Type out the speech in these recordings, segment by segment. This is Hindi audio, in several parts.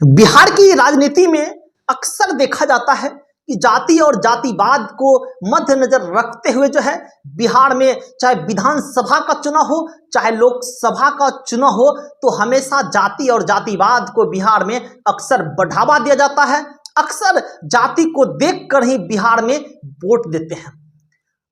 बिहार की राजनीति में अक्सर देखा जाता है कि जाति और जातिवाद को मद्देनजर रखते हुए जो है बिहार में चाहे विधानसभा का चुनाव हो चाहे लोकसभा का चुनाव हो तो हमेशा जाति और जातिवाद को बिहार में अक्सर बढ़ावा दिया जाता है। अक्सर जाति को देखकर ही बिहार में वोट देते हैं।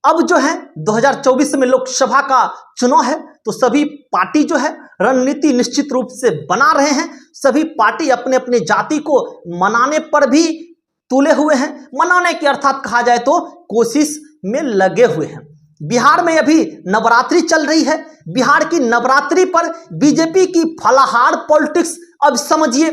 अब जो है 2024 में लोकसभा का चुनाव है तो सभी पार्टी जो है रणनीति निश्चित रूप से बना रहे हैं। सभी पार्टी अपने अपने जाति को मनाने पर भी तुले हुए हैं। मनाने के अर्थात कहा जाए तो कोशिश में लगे हुए हैं। बिहार में अभी नवरात्रि चल रही है। बिहार की नवरात्रि पर बीजेपी की फलाहार पॉलिटिक्स अब समझिए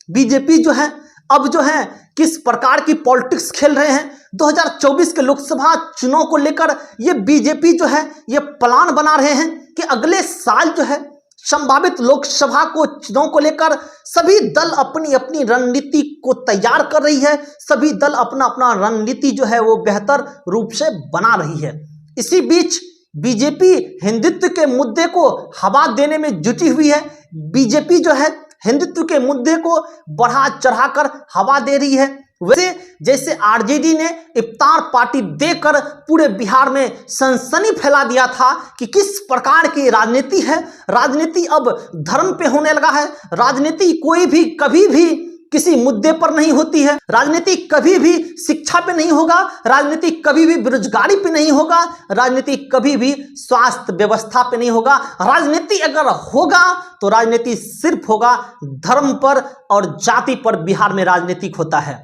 बीजेपी जो है अब जो है किस प्रकार की पॉलिटिक्स खेल रहे हैं। 2024 के लोकसभा चुनाव को लेकर ये बीजेपी जो है ये प्लान बना रहे हैं कि अगले साल जो है संभावित लोकसभा को चुनाव को लेकर सभी दल अपनी अपनी रणनीति को तैयार कर रही है। सभी दल अपना अपना रणनीति जो है वो बेहतर रूप से बना रही है। इसी बीच बीजेपी हिंदुत्व के मुद्दे को हवा देने में जुटी हुई है। बीजेपी जो है हिंदुत्व के मुद्दे को बढ़ा चढ़ाकर हवा दे रही है। वैसे जैसे आरजेडी ने इफ्तार पार्टी देकर पूरे बिहार में सनसनी फैला दिया था कि किस प्रकार की राजनीति है। राजनीति अब धर्म पे होने लगा है। राजनीति कोई भी कभी भी किसी मुद्दे पर नहीं होती है। राजनीति कभी भी शिक्षा पे नहीं होगा। राजनीति कभी भी बेरोजगारी पे नहीं होगा। राजनीति कभी भी स्वास्थ्य व्यवस्था पे नहीं होगा। राजनीति अगर होगा तो राजनीति सिर्फ होगा धर्म पर और जाति पर। बिहार में राजनीतिक होता है।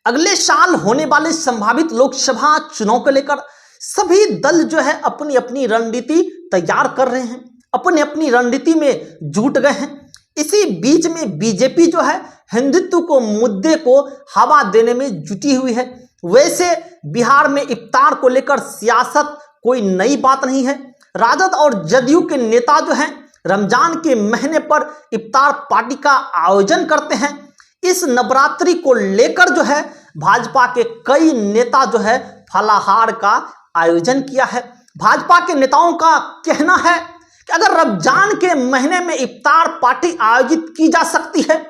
अगले साल होने वाले संभावित लोकसभा चुनाव को लेकर सभी दल जो है अपनी अपनी रणनीति तैयार कर रहे हैं। अपनी अपनी रणनीति में जुट गए हैं। इसी बीच में बीजेपी जो है हिंदुत्व को मुद्दे को हवा देने में जुटी हुई है। वैसे बिहार में इफ्तार को लेकर सियासत कोई नई बात नहीं है। राजद और जदयू के नेता जो हैं रमजान के महीने पर इफ्तार पार्टी का आयोजन करते हैं। इस नवरात्रि को लेकर जो है भाजपा के कई नेता जो है फलाहार का आयोजन किया है। भाजपा के नेताओं का कहना है कि अगर रमजान के महीने में इफ्तार पार्टी आयोजित की जा सकती है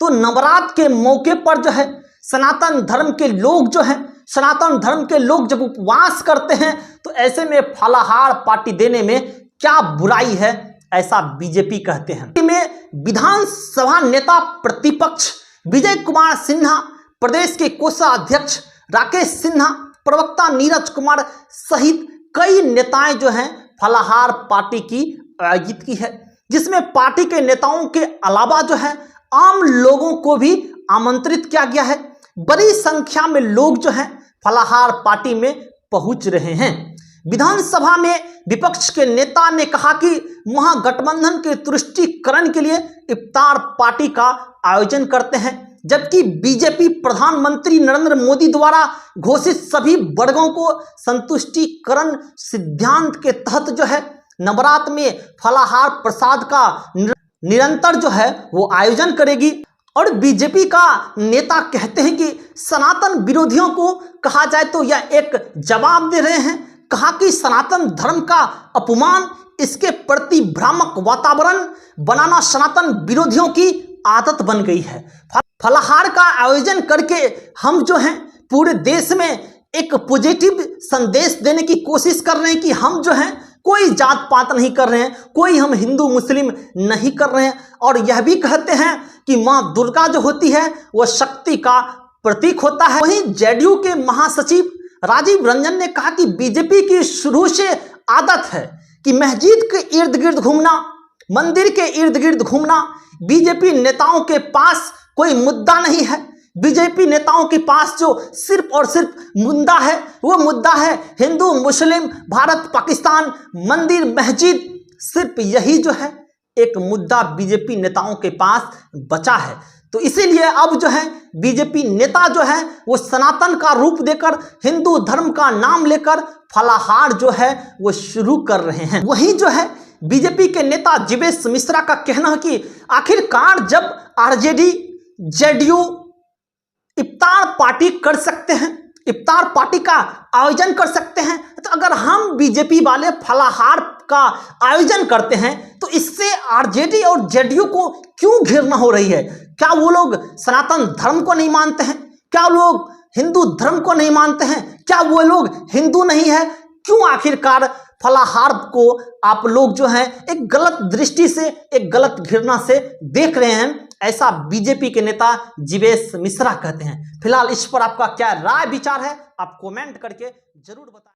तो नवरात्र के मौके पर जो है सनातन धर्म के लोग जो हैं सनातन धर्म के लोग जब उपवास करते हैं तो ऐसे में फलाहार पार्टी देने में क्या बुराई है, ऐसा बीजेपी कहते हैं। में विधानसभा नेता प्रतिपक्ष विजय कुमार सिन्हा, प्रदेश के कोषाध्यक्ष राकेश सिन्हा, प्रवक्ता नीरज कुमार सहित कई नेताएं जो हैं फलाहार पार्टी की आयोजित की है, जिसमें पार्टी के नेताओं के अलावा जो है आम लोगों को भी आमंत्रित किया गया है। बड़ी संख्या में लोग जो हैं फलाहार पार्टी में पहुंच रहे हैं। विधानसभा में विपक्ष के नेता ने कहा कि महागठबंधन के तुष्टीकरण के लिए इफ्तार पार्टी का आयोजन करते हैं, जबकि बीजेपी प्रधानमंत्री नरेंद्र मोदी द्वारा घोषित सभी वर्गों को संतुष्टिकरण सिद्धांत के तहत जो है नवरात्र में फलाहार प्रसाद का निरंतर जो है वो आयोजन करेगी। और बीजेपी का नेता कहते हैं कि सनातन विरोधियों को कहा जाए तो यह एक जवाब दे रहे हैं। कहा कि सनातन धर्म का अपमान, इसके प्रति भ्रामक वातावरण बनाना सनातन विरोधियों की आदत बन गई है। फलाहार का आयोजन करके हम जो हैं पूरे देश में एक पॉजिटिव संदेश देने की कोशिश कर रहे हैं कि हम जो हैं कोई जात पात नहीं कर रहे हैं, कोई हम हिंदू मुस्लिम नहीं कर रहे हैं। और यह भी कहते हैं कि माँ दुर्गा जो होती है वह शक्ति का प्रतीक होता है। वहीं जेडीयू के महासचिव राजीव रंजन ने कहा कि बीजेपी की शुरू से आदत है कि मस्जिद के इर्द गिर्द घूमना, मंदिर के इर्द गिर्द घूमना। बीजेपी नेताओं के पास कोई मुद्दा नहीं है। बीजेपी नेताओं के पास जो सिर्फ और सिर्फ मुद्दा है वो मुद्दा है हिंदू मुस्लिम, भारत पाकिस्तान, मंदिर मस्जिद। सिर्फ यही जो है एक मुद्दा बीजेपी नेताओं के पास बचा है। तो इसीलिए अब जो है बीजेपी नेता जो है वो सनातन का रूप देकर हिंदू धर्म का नाम लेकर फलाहार जो है वो शुरू कर रहे हैं। वहीं जो है बीजेपी के नेता जीवेश मिश्रा का कहना है कि आखिरकार जब आरजेडी जेडीयू इफ्तार पार्टी कर सकते हैं, इफ्तार पार्टी का आयोजन कर सकते हैं, तो अगर हम बीजेपी वाले फलाहार का आयोजन करते हैं तो इससे आरजेडी और जेडीयू को क्यों घृणा हो रही है, क्या वो लोग सनातन धर्म को नहीं मानते हैं? क्या लोग हिंदू धर्म को नहीं मानते हैं? क्या वो लोग हिंदू नहीं है? क्यों आखिरकार फलाहार को आप लोग जो हैं एक गलत दृष्टि से, एक गलत घृणा से देख रहे हैं? ऐसा बीजेपी के नेता जीवेश मिश्रा कहते हैं। फिलहाल इस पर आपका क्या राय विचार है, आप कमेंट करके जरूर बताएं।